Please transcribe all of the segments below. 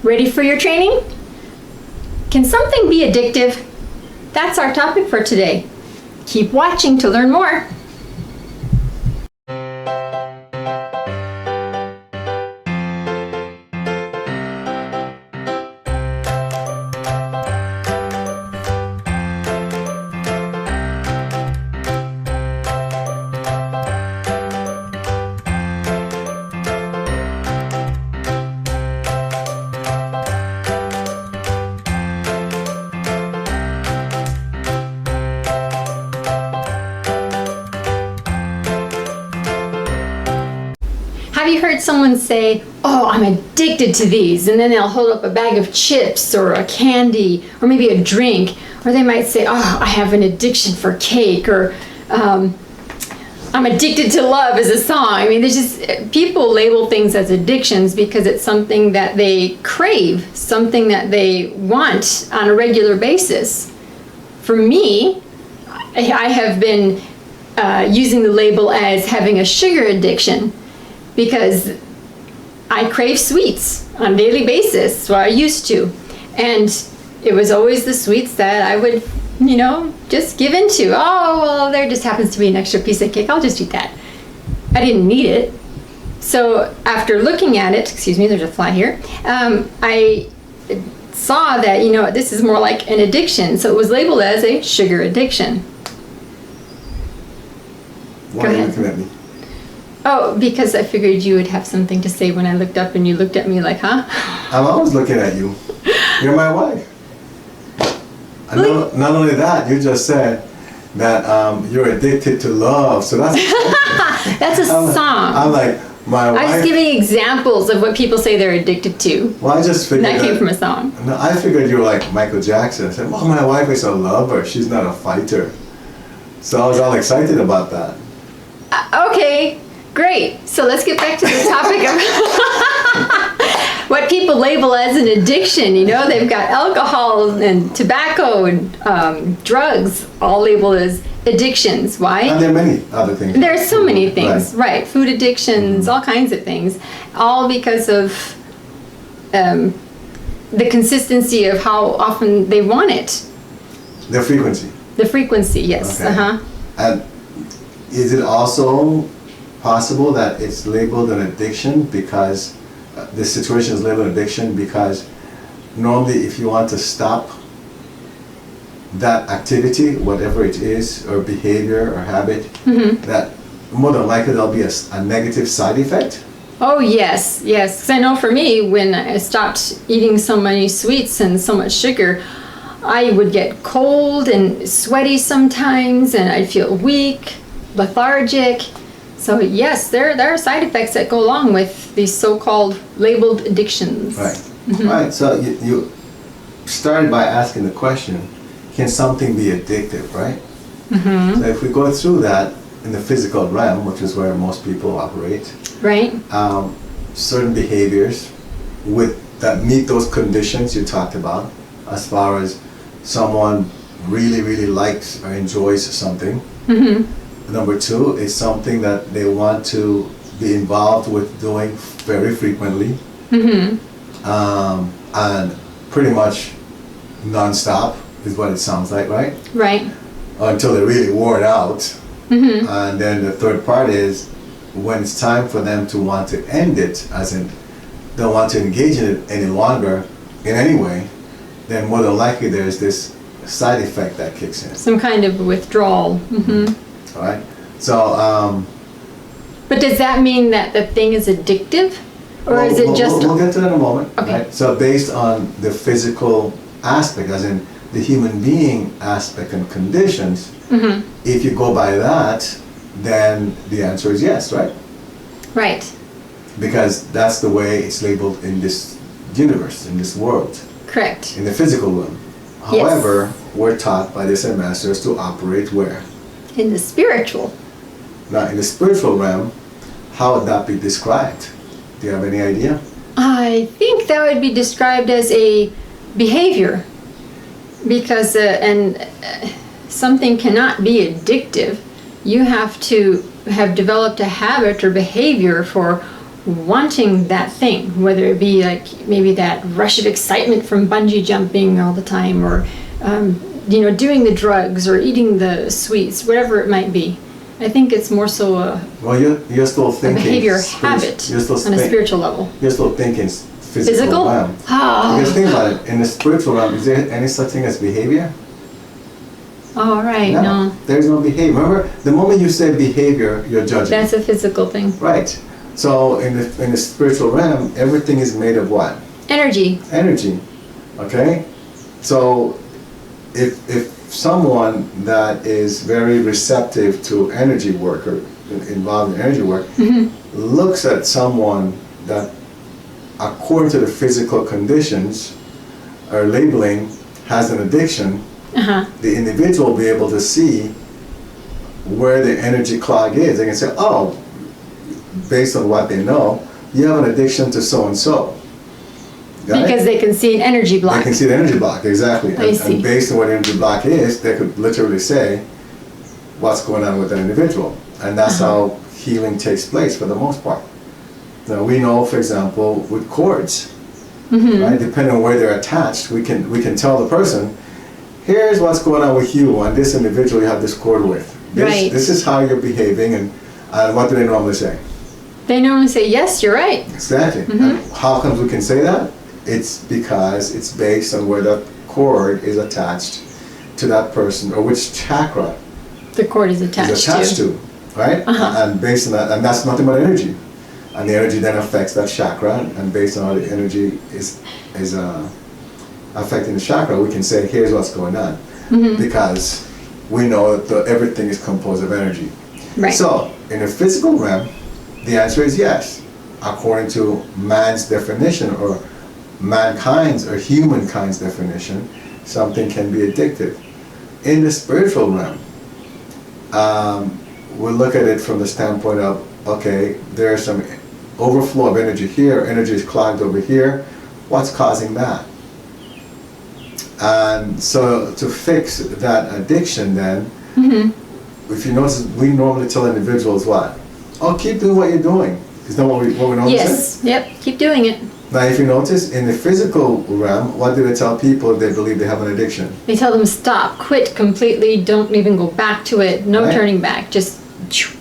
Ready for your training? Can something be addictive? That's our topic for today. Keep watching to learn more. Have you heard someone say, "Oh, I'm addicted to these," and then they'll hold up a bag of chips or a candy or maybe a drink, or they might say, "Oh, I have an addiction for cake," or "I'm addicted to love" is a song. I mean, there's just, people label things as addictions because it's something that they crave, something that they want on a regular basis. For me, I have been using the label as having a sugar addiction, because I crave sweets on a daily basis, so I used to. And it was always the sweets that I would, just give into. Oh, well, there just happens to be an extra piece of cake, I'll just eat that. I didn't need it. So after looking at it, excuse me, there's a fly here, I saw that, this is more like an addiction. So it was labeled as a sugar addiction. Why are you looking at me? Oh, because I figured you would have something to say when I looked up and you looked at me like, huh? I'm always looking at you. You're my wife. And not only that, you just said that you're addicted to love. So that's that's a song. I'm like, my wife. I was giving examples of what people say they're addicted to. Well, I just figured that came from a song. No, I figured you were like Michael Jackson. I said, well, my wife is a lover. She's not a fighter. So I was all excited about that. Okay. Great. So let's get back to the topic of what people label as an addiction. They've got alcohol and tobacco and drugs all labeled as addictions. Why? And there are many other things. There's so many things, right? Food addictions, all kinds of things, all because of the consistency of how often they want it. The frequency. The frequency, yes. Okay. And is it also possible that it's labeled an addiction because the situation is labeled addiction because normally if you want to stop that activity, whatever it is, or behavior or habit, that more than likely there'll be a negative side effect? Oh yes, yes. Because I know for me, when I stopped eating so many sweets and so much sugar, I would get cold and sweaty sometimes, and I'd feel weak, lethargic. So yes, there are side effects that go along with these so-called labeled addictions. Right. Right. So you started by asking the question, can something be addictive, right? So if we go through that in the physical realm, which is where most people operate, right? Certain behaviors that meet those conditions you talked about, as far as someone really, really likes or enjoys something. Number two is something that they want to be involved with doing very frequently, and pretty much non-stop is what it sounds like, right? Right. Until they're really worn out. And then the third part is when it's time for them to want to end it, as in don't want to engage in it any longer in any way, then more than likely there's this side effect that kicks in. Some kind of withdrawal. All right. So. But does that mean that the thing is addictive, or is it just? We'll get to that in a moment. Okay. Right? So based on the physical aspect, as in the human being aspect and conditions, if you go by that, then the answer is yes, right? Right. Because that's the way it's labeled in this universe, in this world. Correct. In the physical realm. However, we're taught by the Zen Masters to operate where? In the spiritual. Now, in the spiritual realm, how would that be described? Do you have any idea? I think that would be described as a behavior, because something cannot be addictive. You have to have developed a habit or behavior for wanting that thing, whether it be like maybe that rush of excitement from bungee jumping all the time, or doing the drugs or eating the sweets, whatever it might be. I think it's more so Well, you're still a thinking behavior spirit- habit on a spiritual level. You're still thinking physical realm. Oh. Because think about it, in the spiritual realm, is there any such thing as behavior? All right, no. There's no behavior. Remember, the moment you say behavior, you're judging. That's a physical thing. Right. So in the spiritual realm, everything is made of what? Energy. Energy. Okay? So if someone that is very receptive to energy work or involved in energy work looks at someone that according to the physical conditions or labeling has an addiction, the individual will be able to see where the energy clog is. They can say, oh, based on what they know, you have an addiction to so-and-so. Because they can see an energy block. They can see the energy block, exactly. And based on what energy block is, they could literally say what's going on with that individual. And that's how healing takes place for the most part. Now we know, for example, with cords, right? Depending on where they're attached, we can tell the person, here's what's going on with you and this individual you have this cord with. This is how you're behaving, and what do they normally say? They normally say, yes, you're right. Exactly. And how comes we can say that? It's because it's based on where that cord is attached to that person, or which chakra the cord is attached to, right? And based on that, and that's nothing but energy. And the energy then affects that chakra, and based on how the energy is affecting the chakra, we can say, here's what's going on. Because we know that everything is composed of energy. Right. So, in the physical realm, the answer is yes. According to man's definition, or mankind's or humankind's definition, something can be addictive. In the spiritual realm, we'll look at it from the standpoint of, okay, there's some overflow of energy here, energy is clogged over here, what's causing that? And so to fix that addiction then, if you notice, we normally tell individuals what? Oh, keep doing what you're doing. Is that what we normally say? Yes, yep, keep doing it. Now if you notice, in the physical realm, what do they tell people if they believe they have an addiction? They tell them stop, quit completely, don't even go back to it, no turning back, just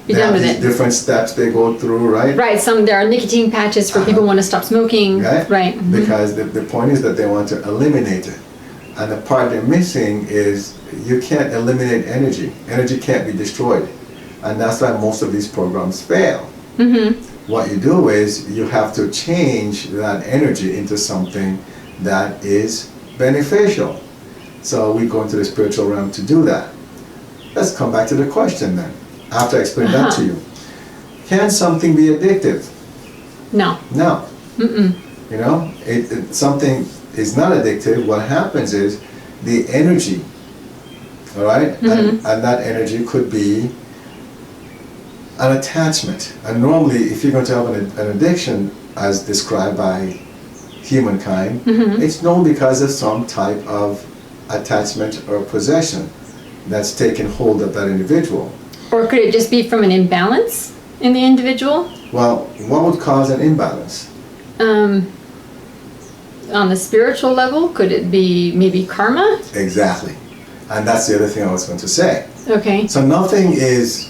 be done with it. Different steps they go through, right? Right, there are nicotine patches for people who want to stop smoking. Right. Because the point is that they want to eliminate it. And the part they're missing is you can't eliminate energy. Energy can't be destroyed. And that's why most of these programs fail. What you do is you have to change that energy into something that is beneficial. So we go into the spiritual realm to do that. Let's come back to the question then. After I explain that to you. Can something be addictive? No. No. You know, something is not addictive. What happens is the energy, all right? And that energy could be an attachment. And normally, if you're going to have an addiction, as described by humankind, it's known because of some type of attachment or possession that's taken hold of that individual. Or could it just be from an imbalance in the individual? Well, what would cause an imbalance? On the spiritual level, could it be maybe karma? Exactly. And that's the other thing I was going to say. Okay. So nothing is,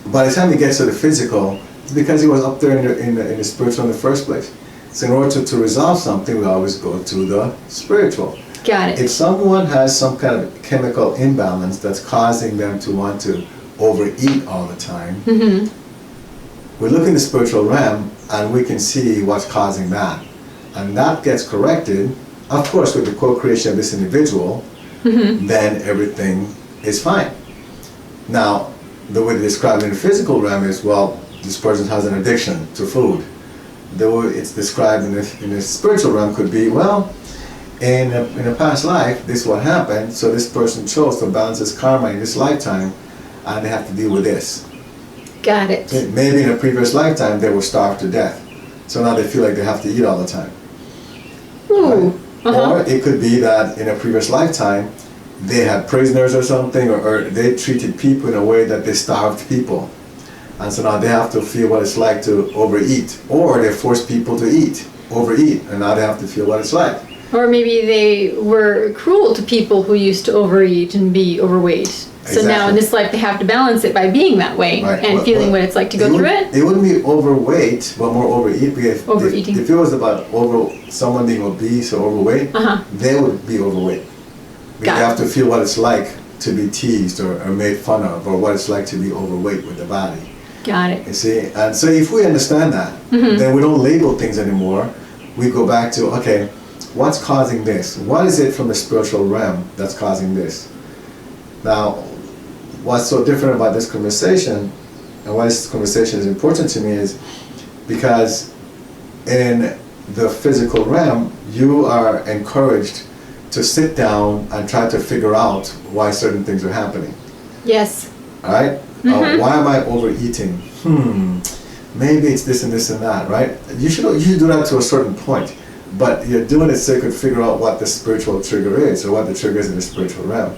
by the time it gets to the physical, it's because it was up there in the spiritual in the first place. So in order to resolve something, we always go to the spiritual. Got it. If someone has some kind of chemical imbalance that's causing them to want to overeat all the time, we look in the spiritual realm and we can see what's causing that. And that gets corrected, of course, with the co-creation of this individual, then everything is fine. Now, the way they describe it in the physical realm is, well, this person has an addiction to food. The way it's described in the spiritual realm could be, well, in a past life, this is what happened, so this person chose to balance his karma in this lifetime, and they have to deal with this. Got it. Maybe in a previous lifetime, they were starved to death, so now they feel like they have to eat all the time. Ooh. Right? Or it could be that in a previous lifetime, they had prisoners or something, or they treated people in a way that they starved people. And so now they have to feel what it's like to overeat, or they force people to overeat, and now they have to feel what it's like. Or maybe they were cruel to people who used to overeat and be overweight. So now in this life they have to balance it by being that way and feeling what it's like to go through it. It wouldn't be overweight, but more overeat. Because Overeating. If it was about someone being obese or overweight, they would be overweight. They have to feel what it's like to be teased or made fun of, or what it's like to be overweight with the body. Got it. You see? And so if we understand that, then we don't label things anymore. We go back to, okay, what's causing this? What is it from the spiritual realm that's causing this? Now, what's so different about this conversation, and why this conversation is important to me, is because in the physical realm, you are encouraged to sit down and try to figure out why certain things are happening. Yes. All right? Why am I overeating? Maybe it's this and this and that, right? You should do that to a certain point, but you're doing it so you could figure out what the spiritual trigger is, or what the trigger is in the spiritual realm.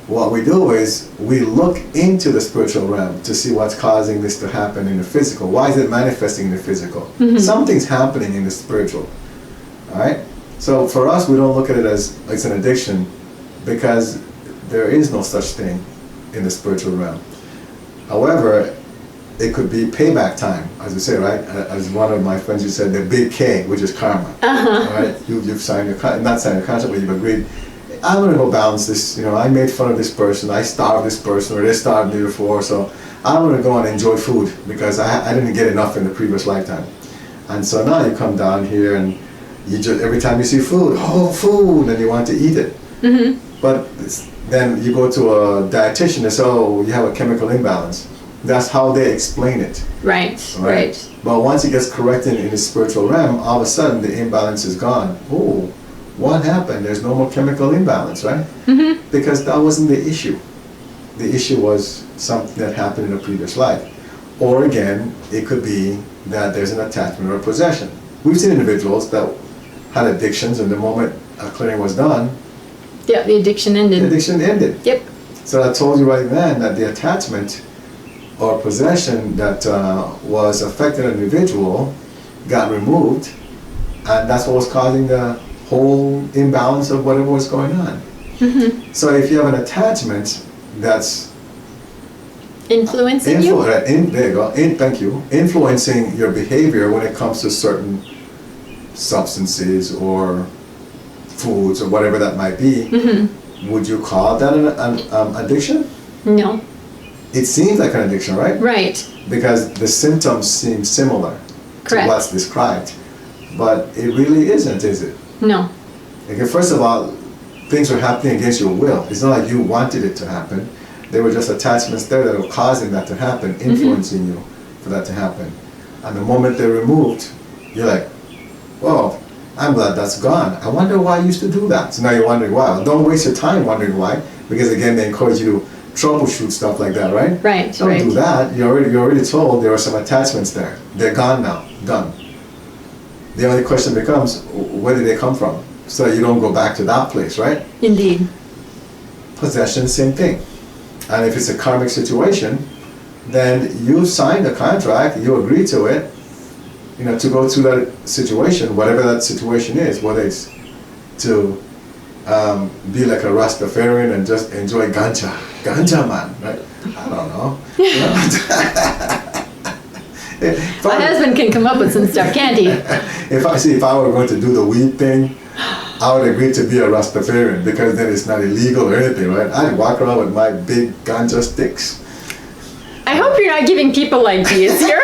What we do is we look into the spiritual realm to see what's causing this to happen in the physical. Why is it manifesting in the physical? Something's happening in the spiritual. All right? So for us, we don't look at it as it's an addiction, because there is no such thing in the spiritual realm. However, it could be payback time, as we say, right? As one of my friends, you said, the big K, which is karma. Right? You've signed your not signed a contract, but you've agreed. I'm going to go balance this. I made fun of this person, I starved this person, or they starved me before, so I'm going to go and enjoy food because I didn't get enough in the previous lifetime. And so now you come down here and you just, every time you see food, food, and you want to eat it. But then you go to a dietitian and say, oh, you have a chemical imbalance. That's how they explain it. Right. But once it gets corrected in the spiritual realm, all of a sudden the imbalance is gone. Oh, what happened? There's no more chemical imbalance, right? Because that wasn't the issue. The issue was something that happened in a previous life. Or again, it could be that there's an attachment or a possession. We've seen individuals that had addictions, and the moment a clearing was done, yeah, the addiction ended. Yep. So I told you right then that the attachment or possession that was affecting an individual got removed, and that's what was causing the whole imbalance of whatever was going on. So if you have an attachment that's influencing you? There you go. Thank you. Influencing your behavior when it comes to certain substances or foods or whatever that might be, would you call that an addiction? No. It seems like an addiction, right? Right. Because the symptoms seem similar Correct. to what's described. But it really isn't, is it? No. Okay, first of all, things are happening against your will. It's not like you wanted it to happen. There were just attachments there that were causing that to happen, influencing you for that to happen. And the moment they're removed, you're like, well, I'm glad that's gone. I wonder why I used to do that. So now you're wondering why. Well, don't waste your time wondering why, because again, they encourage you to troubleshoot stuff like that, right? Right. Don't do that. You're already told there are some attachments there. They're gone now. Done. The only question becomes, where did they come from? So you don't go back to that place, right? Indeed. Possession, same thing. And if it's a karmic situation, then you signed a contract, you agree to it, to go through that situation, whatever that situation is, whether it's to be like a Rastafarian and just enjoy ganja man, right? I don't know. My husband can come up with some stuff, can't he? If I were going to do the weed thing, I would agree to be a Rastafarian, because then it's not illegal or anything, right? I'd walk around with my big ganja sticks. I hope you're not giving people ideas here.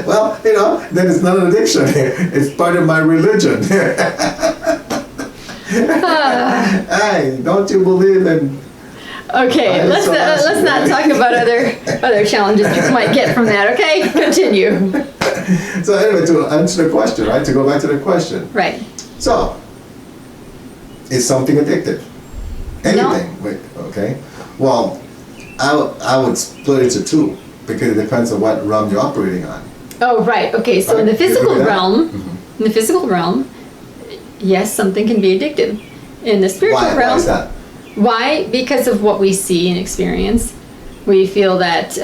Well, then it's not an addiction. It's part of my religion. Hey, don't you believe in... Okay, let's not talk about other challenges you might get from that, okay? Continue. So anyway, to answer the question, right? To go back to the question. Right. So, is something addictive? Anything. No. Wait, okay. Well, I would split it to two, because it depends on what realm you're operating on. Oh, right. Okay, so Right. in the physical realm, Mm-hmm. yes, something can be addictive. In the spiritual realm, Why is that? Why? Because of what we see and experience. We feel that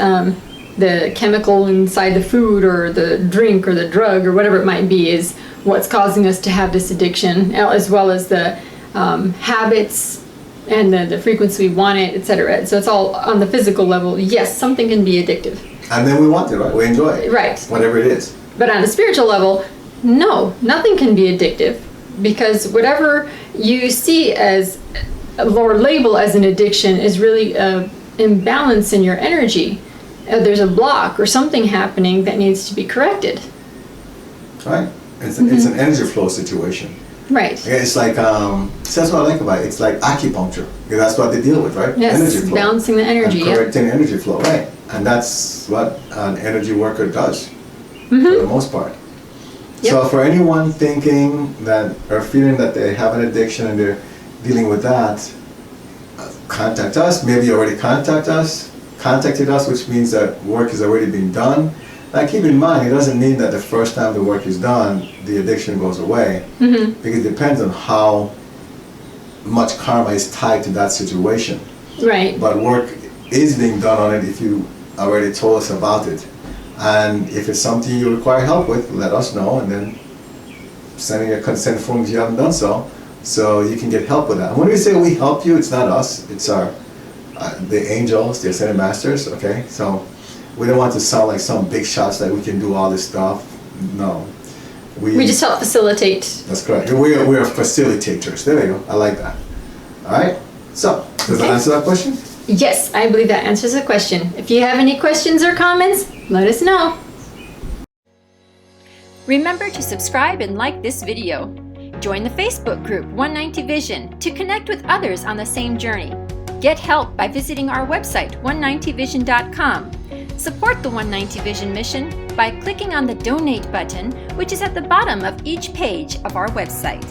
the chemical inside the food or the drink or the drug or whatever it might be is what's causing us to have this addiction, as well as the habits and the frequency we want it, etc. So it's all on the physical level. Yes, something can be addictive. And then we want it, right? We enjoy it. Right. Whatever it is. But on a spiritual level, no, nothing can be addictive, because whatever you see as or label as an addiction is really an imbalance in your energy. There's a block or something happening that needs to be corrected. Right. It's an energy flow situation. Right. Yeah, it's like, so that's what I like about it. It's like acupuncture. Because that's what they deal with, right? Yes, energy flow. balancing the energy. And correcting energy flow, right. And that's what an energy worker does, for the most part. Yep. So for anyone thinking that, or feeling that they have an addiction and they're dealing with that, contact us. Maybe you already contacted us, which means that work is already being done. Now keep in mind, it doesn't mean that the first time the work is done, the addiction goes away. Because it depends on how much karma is tied to that situation. Right. But work is being done on it if you already told us about it. And if it's something you require help with, let us know, and then send in your consent form if you haven't done so you can get help with that. And when we say we help you, it's not us, it's our the angels, the ascended masters, okay? So we don't want to sound like some big shots that we can do all this stuff. No. We just help facilitate. That's correct. We're facilitators. There you go. I like that. All right? So, does that answer that question? Yes, I believe that answers the question. If you have any questions or comments, let us know. Remember to subscribe and like this video. Join the Facebook group 190 Vision to connect with others on the same journey. Get help by visiting our website 190vision.com. Support the 190 Vision mission by clicking on the donate button, which is at the bottom of each page of our website.